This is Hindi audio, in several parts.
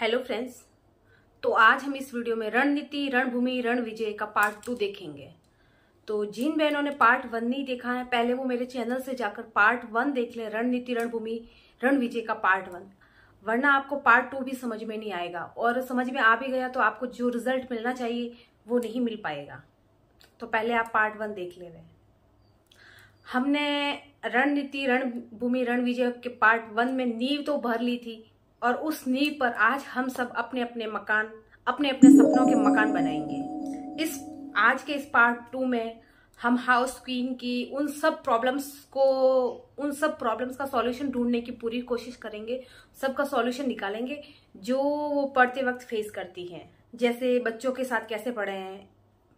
Hello friends. तो आज हम इस वीडियो में रणनीति रणभूमि रणविजय का पार्ट 2 देखेंगे। तो जिन बहनों ने पार्ट 1 नहीं देखा है, पहले वो मेरे चैनल से जाकर पार्ट 1 देख लें, रणनीति रणभूमि रणविजय का पार्ट 1, वरना आपको पार्ट 2 भी समझ में नहीं आएगा, और समझ में आ भी गया तो आपको जो रिजल्ट मिलना चाहिए वो नहीं मिल पाएगा। तो पहले आप पार्ट 1 देख ले रहे। हमने रणनीति रणभूमि रणविजय के पार्ट 1 में नींव तो भर ली थी, और उस नींव पर आज हम सब अपने अपने मकान, अपने अपने सपनों के मकान बनाएंगे। आज के इस पार्ट 2 में हम हाउस क्वीन की उन सब प्रॉब्लम्स का सॉल्यूशन ढूंढने की पूरी कोशिश करेंगे, सबका सॉल्यूशन निकालेंगे जो वो पढ़ते वक्त फेस करती हैं। जैसे बच्चों के साथ कैसे पढ़ें,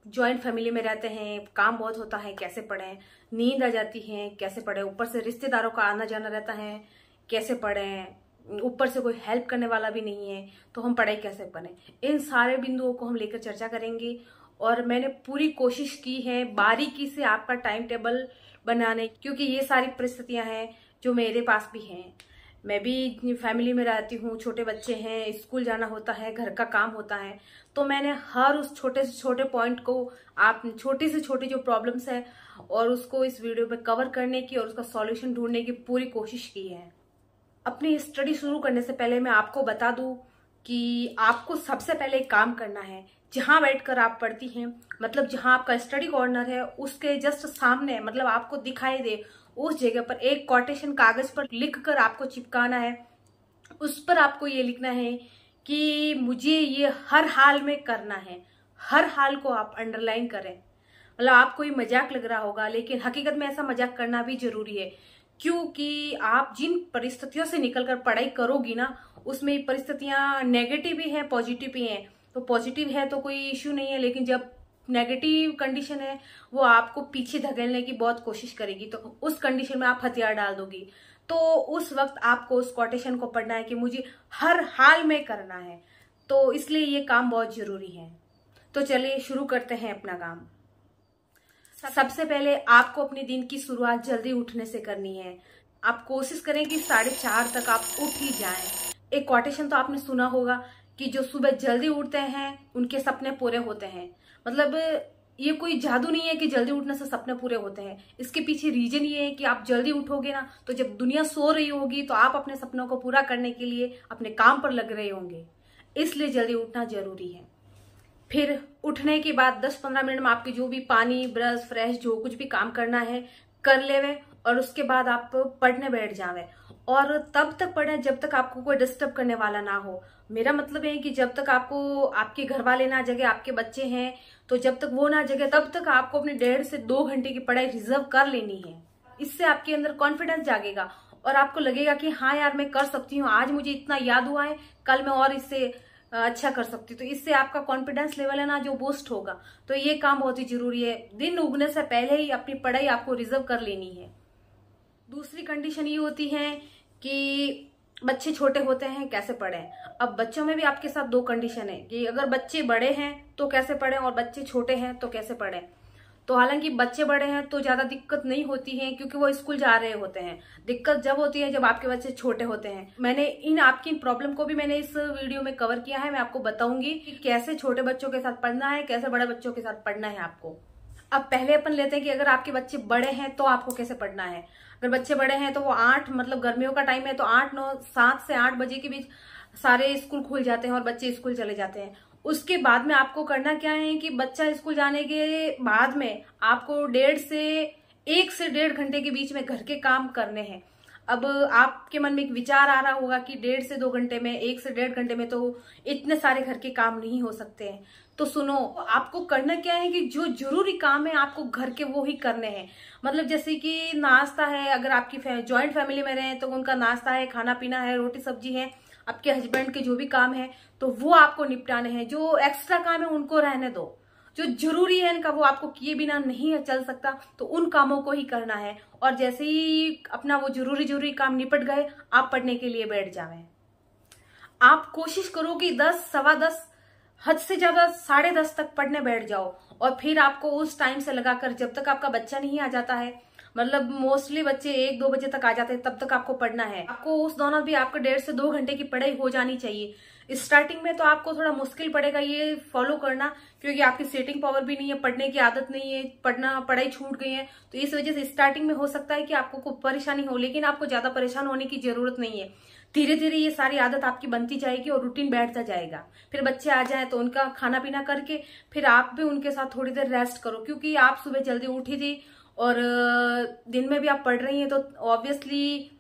जॉइंट फैमिली में रहते हैं, काम बहुत होता है, कैसे पढ़ें, नींद आ जाती है, कैसे पढ़ें, ऊपर से रिश्तेदारों का आना जाना रहता है, कैसे पढ़ें, ऊपर से कोई हेल्प करने वाला भी नहीं है, तो हम पढ़ाई कैसे करें। इन सारे बिंदुओं को हम लेकर चर्चा करेंगे, और मैंने पूरी कोशिश की है बारीकी से आपका टाइम टेबल बनाने, क्योंकि ये सारी परिस्थितियां हैं जो मेरे पास भी हैं। मैं भी फैमिली में रहती हूँ, छोटे बच्चे हैं, स्कूल जाना होता है, घर का काम होता है, तो मैंने हर उस छोटे से छोटे पॉइंट को, आप छोटी से छोटी जो प्रॉब्लम्स है, और उसको इस वीडियो में कवर करने की और उसका सॉल्यूशन ढूंढने की पूरी कोशिश की है। अपनी स्टडी शुरू करने से पहले मैं आपको बता दूं कि आपको सबसे पहले एक काम करना है। जहां बैठकर आप पढ़ती हैं, मतलब जहां आपका स्टडी कॉर्नर है, उसके जस्ट सामने, मतलब आपको दिखाई दे उस जगह पर एक कोटेशन कागज पर लिखकर आपको चिपकाना है। उस पर आपको ये लिखना है कि मुझे ये हर हाल में करना है। हर हाल को आप अंडरलाइन करें। मतलब आपको ये मजाक लग रहा होगा, लेकिन हकीकत में ऐसा मजाक करना भी जरूरी है, क्योंकि आप जिन परिस्थितियों से निकलकर पढ़ाई करोगी ना, उसमें परिस्थितियां नेगेटिव भी हैं, पॉजिटिव भी हैं। तो पॉजिटिव है तो कोई इश्यू नहीं है, लेकिन जब नेगेटिव कंडीशन है वो आपको पीछे धकेलने की बहुत कोशिश करेगी, तो उस कंडीशन में आप हथियार डाल दोगी। तो उस वक्त आपको उस कोटेशन को पढ़ना है कि मुझे हर हाल में करना है। तो इसलिए ये काम बहुत जरूरी है। तो चलिए शुरू करते हैं अपना काम। सबसे पहले आपको अपने दिन की शुरुआत जल्दी उठने से करनी है। आप कोशिश करें कि 4:30 तक आप उठ ही जाएं। एक कोटेशन तो आपने सुना होगा कि जो सुबह जल्दी उठते हैं उनके सपने पूरे होते हैं। मतलब ये कोई जादू नहीं है कि जल्दी उठने से सपने पूरे होते हैं। इसके पीछे रीजन ये है कि आप जल्दी उठोगे ना, तो जब दुनिया सो रही होगी तो आप अपने सपनों को पूरा करने के लिए अपने काम पर लग रहे होंगे। इसलिए जल्दी उठना जरूरी है। फिर उठने के बाद 10-15 मिनट में आपके जो भी पानी, ब्रश, फ्रेश जो कुछ भी काम करना है कर लेवे, और उसके बाद आप पढ़ने बैठ जावे। और तब तक पढ़ें जब तक आपको कोई डिस्टर्ब करने वाला ना हो। मेरा मतलब है कि जब तक आपको आपके घर वाले ना जगे, आपके बच्चे हैं तो जब तक वो ना जगे, तब तक आपको अपने 1.5 से 2 घंटे की पढ़ाई रिजर्व कर लेनी है। इससे आपके अंदर कॉन्फिडेंस जागेगा और आपको लगेगा कि हाँ यार, मैं कर सकती हूँ, आज मुझे इतना याद हुआ है, कल मैं और इससे अच्छा कर सकती। तो इससे आपका कॉन्फिडेंस लेवल है ना जो बूस्ट होगा। तो ये काम बहुत ही जरूरी है। दिन उगने से पहले ही अपनी पढ़ाई आपको रिजर्व कर लेनी है। दूसरी कंडीशन ये होती है कि बच्चे छोटे होते हैं, कैसे पढ़ें। अब बच्चों में भी आपके साथ 2 कंडीशन है कि अगर बच्चे बड़े हैं तो कैसे पढ़ें, और बच्चे छोटे हैं तो कैसे पढ़ें। तो हालांकि बच्चे बड़े हैं तो ज्यादा दिक्कत नहीं होती है, क्योंकि वो स्कूल जा रहे होते हैं। दिक्कत जब होती है जब आपके बच्चे छोटे होते हैं। मैंने आपकी प्रॉब्लम को भी मैंने इस वीडियो में कवर किया है। मैं आपको बताऊंगी कि कैसे छोटे बच्चों के साथ पढ़ना है, कैसे बड़े बच्चों के साथ पढ़ना है आपको। अब पहले अपन लेते हैं कि अगर आपके बच्चे बड़े हैं तो आपको कैसे पढ़ना है। अगर बच्चे बड़े हैं तो वो 8, मतलब गर्मियों का टाइम है तो 7 से 8 बजे के बीच सारे स्कूल खुल जाते हैं और बच्चे स्कूल चले जाते हैं। उसके बाद में आपको करना क्या है कि बच्चा स्कूल जाने के बाद में आपको 1 से 1.5 घंटे के बीच में घर के काम करने हैं। अब आपके मन में एक विचार आ रहा होगा कि 1.5 से 2 घंटे में, 1 से 1.5 घंटे में तो इतने सारे घर के काम नहीं हो सकते हैं। तो सुनो, आपको करना क्या है कि जो जरूरी काम है आपको घर के वो ही करने हैं। मतलब जैसे कि नाश्ता है, अगर आपकी जॉइंट फैमिली में रहे तो उनका नाश्ता है, खाना पीना है, रोटी सब्जी है, आपके हस्बैंड के जो भी काम है तो वो आपको निपटाने हैं। जो एक्स्ट्रा काम है उनको रहने दो। जो जरूरी है इनका वो आपको किए बिना नहीं चल सकता, तो उन कामों को ही करना है। और जैसे ही अपना वो जरूरी काम निपट गए, आप पढ़ने के लिए बैठ जावें। आप कोशिश करो कि 10, सवा 10, हद से ज्यादा 10:30 तक पढ़ने बैठ जाओ। और फिर आपको उस टाइम से लगाकर जब तक आपका बच्चा नहीं आ जाता है, मतलब मोस्टली बच्चे 1-2 बजे तक आ जाते हैं, तब तक आपको पढ़ना है। आपको उस दौरान भी आपको 1.5 से 2 घंटे की पढ़ाई हो जानी चाहिए। स्टार्टिंग में तो आपको थोड़ा मुश्किल पड़ेगा ये फॉलो करना, क्योंकि आपकी सीटिंग पावर भी नहीं है, पढ़ने की आदत नहीं है, पढ़ाई छूट गई है, तो इस वजह से स्टार्टिंग में हो सकता है कि आपको कोई परेशानी हो, लेकिन आपको ज्यादा परेशान होने की जरूरत नहीं है। धीरे धीरे ये सारी आदत आपकी बनती जाएगी और रूटीन बैठता जाएगा। फिर बच्चे आ जाए तो उनका खाना पीना करके फिर आप भी उनके साथ थोड़ी देर रेस्ट करो, क्योंकि आप सुबह जल्दी उठी थी और दिन में भी आप पढ़ रही हैं, तो ऑब्वियसली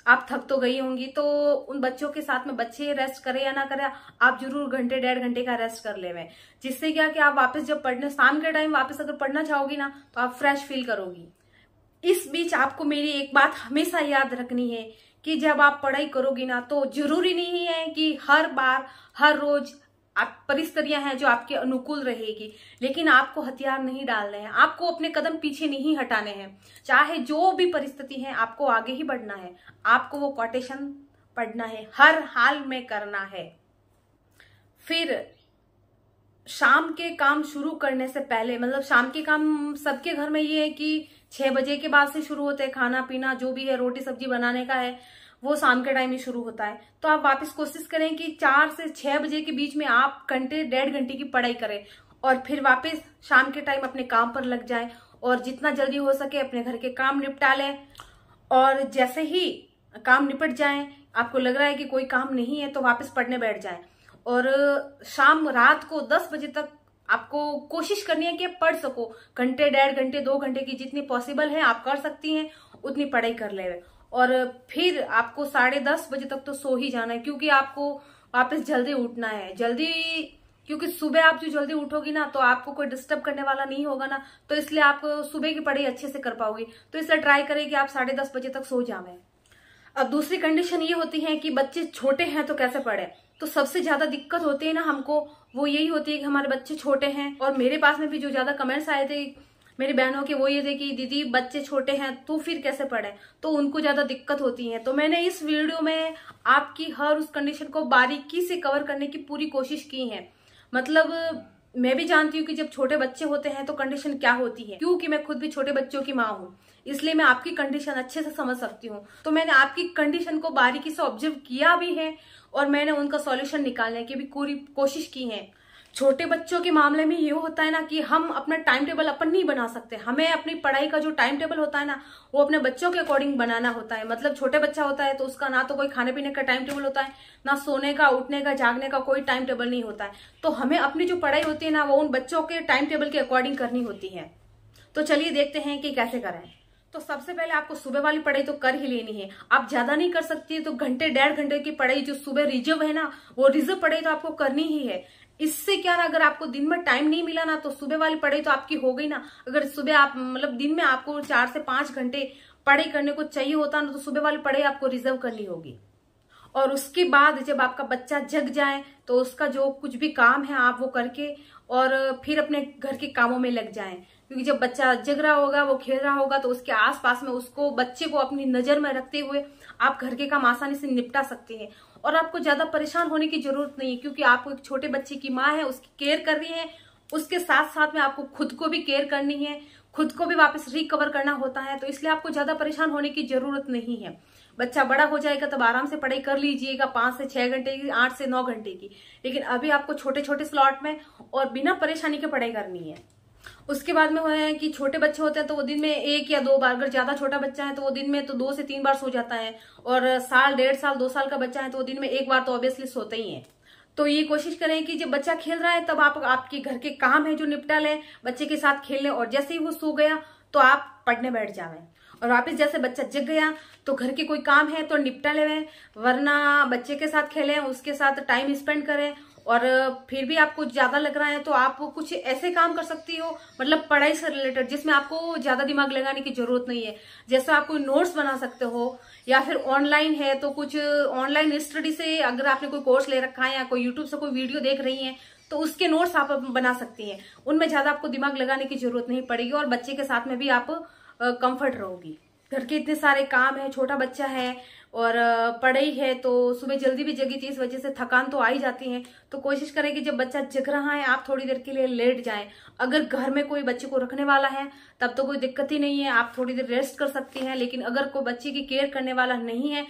आप थक तो गई होंगी। तो उन बच्चों के साथ में बच्चे रेस्ट करें या ना करें, आप जरूर घंटे 1.5 घंटे का रेस्ट कर लें, जिससे क्या कि आप वापस जब पढ़ने शाम के टाइम वापस अगर पढ़ना चाहोगी ना तो आप फ्रेश फील करोगी। इस बीच आपको मेरी एक बात हमेशा याद रखनी है कि जब आप पढ़ाई करोगी ना तो जरूरी नहीं है कि हर बार हर रोज आप परिस्थितियां हैं जो आपके अनुकूल रहेगी, लेकिन आपको हथियार नहीं डालने हैं, आपको अपने कदम पीछे नहीं हटाने हैं। चाहे जो भी परिस्थिति है आपको आगे ही बढ़ना है, आपको वो कोटेशन पढ़ना है, हर हाल में करना है। फिर शाम के काम शुरू करने से पहले, मतलब शाम के काम सबके घर में ये है कि 6 बजे के बाद से शुरू होते हैं, खाना पीना जो भी है, रोटी सब्जी बनाने का है वो शाम के टाइम ही शुरू होता है। तो आप वापस कोशिश करें कि 4 से 6 बजे के बीच में आप घंटे 1.5 घंटे की पढ़ाई करें और फिर वापस शाम के टाइम अपने काम पर लग जाएं और जितना जल्दी हो सके अपने घर के काम निपटा लें। और जैसे ही काम निपट जाएं, आपको लग रहा है कि कोई काम नहीं है, तो वापस पढ़ने बैठ जाएं। और शाम रात को 10 बजे तक आपको कोशिश करनी है कि आप पढ़ सको, घंटे 1.5 घंटे 2 घंटे की जितनी पॉसिबल है आप कर सकती हैं उतनी पढ़ाई कर ले। और फिर आपको 10:30 बजे तक तो सो ही जाना है, क्योंकि आपको वापस जल्दी उठना है। जल्दी, क्योंकि सुबह आप जो जल्दी उठोगी ना तो आपको कोई डिस्टर्ब करने वाला नहीं होगा ना, तो इसलिए आप सुबह की पढ़ाई अच्छे से कर पाओगी। तो इसलिए ट्राई करें कि आप 10:30 बजे तक सो जाएं। अब दूसरी कंडीशन ये होती है कि बच्चे छोटे हैं तो कैसे पढ़े। तो सबसे ज्यादा दिक्कत होती है ना हमको, वो यही होती है कि हमारे बच्चे छोटे हैं। और मेरे पास में भी जो ज्यादा कमेंट्स आए थे मेरी बहनों के, वो ये थे कि दीदी बच्चे छोटे हैं तो फिर कैसे पढ़े, तो उनको ज्यादा दिक्कत होती है। तो मैंने इस वीडियो में आपकी हर उस कंडीशन को बारीकी से कवर करने की पूरी कोशिश की है। मतलब मैं भी जानती हूँ कि जब छोटे बच्चे होते हैं तो कंडीशन क्या होती है, क्योंकि मैं खुद भी छोटे बच्चों की माँ हूँ, इसलिए मैं आपकी कंडीशन अच्छे से समझ सकती हूँ। तो मैंने आपकी कंडीशन को बारीकी से ऑब्जर्व किया भी है और मैंने उनका सॉल्यूशन निकालने की भी पूरी कोशिश की है। छोटे बच्चों के मामले में ये होता है ना कि हम अपना टाइम टेबल अपन नहीं बना सकते, हमें अपनी पढ़ाई का जो टाइम टेबल होता है ना वो अपने बच्चों के अकॉर्डिंग बनाना होता है। मतलब छोटे बच्चा होता है तो उसका ना तो कोई खाने पीने का टाइम टेबल होता है, ना सोने का, उठने का, जागने का कोई टाइम टेबल नहीं होता है। तो हमें अपनी जो पढ़ाई होती है ना वो उन बच्चों के टाइम टेबल के अकॉर्डिंग करनी होती है। तो चलिए देखते हैं कि कैसे करें। तो सबसे पहले आपको सुबह वाली पढ़ाई तो कर ही लेनी है। आप ज्यादा नहीं कर सकती तो घंटे 1.5 घंटे की पढ़ाई जो सुबह रिजर्व है ना वो रिजर्व पढ़ाई तो आपको करनी ही है। इससे क्या ना, अगर आपको दिन में टाइम नहीं मिला ना तो सुबह वाली पढ़ाई तो आपकी हो गई ना। अगर सुबह आप मतलब दिन में आपको 4 से 5 घंटे पढ़ाई करने को चाहिए होता ना तो सुबह वाली पढ़ाई आपको रिजर्व करनी होगी। और उसके बाद जब आपका बच्चा जग जाए तो उसका जो कुछ भी काम है आप वो करके और फिर अपने घर के कामों में लग जाएं। क्योंकि जब बच्चा जग रहा होगा, वो खेल रहा होगा, तो उसके आसपास में उसको, बच्चे को अपनी नजर में रखते हुए आप घर के काम आसानी से निपटा सकते हैं। और आपको ज्यादा परेशान होने की जरूरत नहीं है, क्योंकि आपको एक छोटे बच्चे की माँ है, उसकी केयर कर रही है, उसके साथ साथ में आपको खुद को भी केयर करनी है, खुद को भी वापस रिकवर करना होता है। तो इसलिए आपको ज्यादा परेशान होने की जरूरत नहीं है। बच्चा बड़ा हो जाएगा तब आराम से पढ़ाई कर लीजिएगा, 5 से 6 घंटे की, 8 से 9 घंटे की। लेकिन अभी आपको छोटे छोटे स्लॉट में और बिना परेशानी के पढ़ाई करनी है। उसके बाद में है कि छोटे बच्चे होते हैं तो वो दिन में 1 या 2 बार, अगर ज्यादा छोटा बच्चा है तो वो दिन में तो 2 से 3 बार सो जाता है। और साल, 1.5 साल, 2 साल का बच्चा है तो वो दिन में 1 बार तो ऑब्वियसली सोते ही है। तो ये कोशिश करें कि जब बच्चा खेल रहा है तब आप आपके घर के काम है जो निपटा लें, बच्चे के साथ खेल लें, और जैसे ही वो सो गया तो आप पढ़ने बैठ जावें। और वापस जैसे बच्चा जग गया तो घर के कोई काम है तो निपटा लें, वरना बच्चे के साथ खेलें, उसके साथ टाइम स्पेंड करें। और फिर भी आपको ज्यादा लग रहा है तो आप कुछ ऐसे काम कर सकती हो, मतलब पढ़ाई से रिलेटेड, जिसमें आपको ज्यादा दिमाग लगाने की जरूरत नहीं है। जैसे आप कोई नोट्स बना सकते हो, या फिर ऑनलाइन है तो कुछ ऑनलाइन स्टडी से, अगर आपने कोई कोर्स ले रखा है या कोई यूट्यूब से कोई वीडियो देख रही हैं तो उसके नोट्स आप बना सकती हैं। उनमें ज्यादा आपको दिमाग लगाने की जरूरत नहीं पड़ेगी और बच्चे के साथ में भी आप कंफर्ट रहोगी। घर के इतने सारे काम है, छोटा बच्चा है और पढ़ाई है, तो सुबह जल्दी भी जगी थी, इस वजह से थकान तो आ ही जाती है। तो कोशिश करें कि जब बच्चा जग रहा है आप थोड़ी देर के लिए लेट जाएं। अगर घर में कोई बच्चे को रखने वाला है तब तो कोई दिक्कत ही नहीं है, आप थोड़ी देर रेस्ट कर सकती हैं। लेकिन अगर कोई बच्चे की केयर करने वाला नहीं है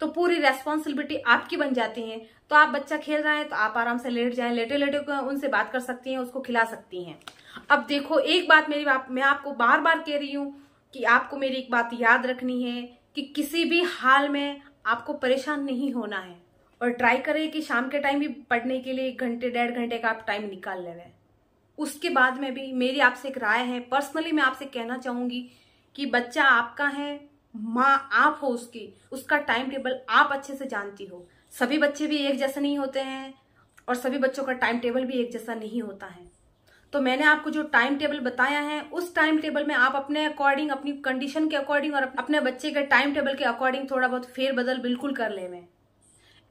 तो पूरी रेस्पॉन्सिबिलिटी आपकी बन जाती है। तो आप बच्चा खेल रहा है तो आप आराम से लेट जाएं, लेटे लेटे उनसे बात कर सकती हैं, उसको खिला सकती हैं। अब देखो एक बात मैं आपको बार बार कह रही हूँ कि आपको मेरी एक बात याद रखनी है कि किसी भी हाल में आपको परेशान नहीं होना है। और ट्राई करें कि शाम के टाइम भी पढ़ने के लिए 1 घंटे 1.5 घंटे का आप टाइम निकाल लें। उसके बाद में भी मेरी आपसे एक राय है, पर्सनली मैं आपसे कहना चाहूंगी कि बच्चा आपका है, माँ आप हो उसका टाइम टेबल आप अच्छे से जानती हो। सभी बच्चे भी एक जैसे नहीं होते हैं और सभी बच्चों का टाइम टेबल भी एक जैसा नहीं होता है। तो मैंने आपको जो टाइम टेबल बताया है उस टाइम टेबल में आप अपने अकॉर्डिंग, अपनी कंडीशन के अकॉर्डिंग और अपने बच्चे के टाइम टेबल के अकॉर्डिंग थोड़ा बहुत फेरबदल बिल्कुल कर लें।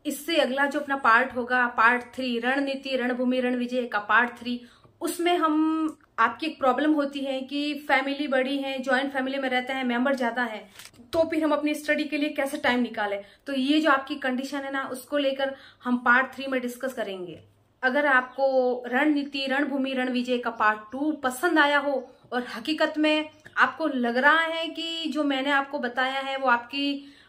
इससे अगला जो अपना पार्ट होगा, पार्ट 3 रणनीति रणभूमि रणविजय का पार्ट 3, उसमें हम आपकी एक प्रॉब्लम होती है कि फैमिली बड़ी है, जॉइंट फैमिली में रहते हैं, मेंबर ज्यादा है, तो फिर हम अपनी स्टडी के लिए कैसे टाइम निकालें। तो ये जो आपकी कंडीशन है ना, उसको लेकर हम पार्ट 3 में डिस्कस करेंगे। अगर आपको रणनीति रणभूमि रणविजय का पार्ट 2 पसंद आया हो और हकीकत में आपको लग रहा है कि जो मैंने आपको बताया है वो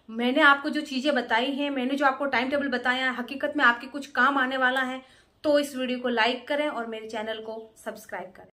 मैंने आपको जो चीजें बताई हैं, मैंने जो आपको टाइम टेबल बताया है, हकीकत में आपके कुछ काम आने वाला है, तो इस वीडियो को लाइक करें और मेरे चैनल को सब्सक्राइब करें।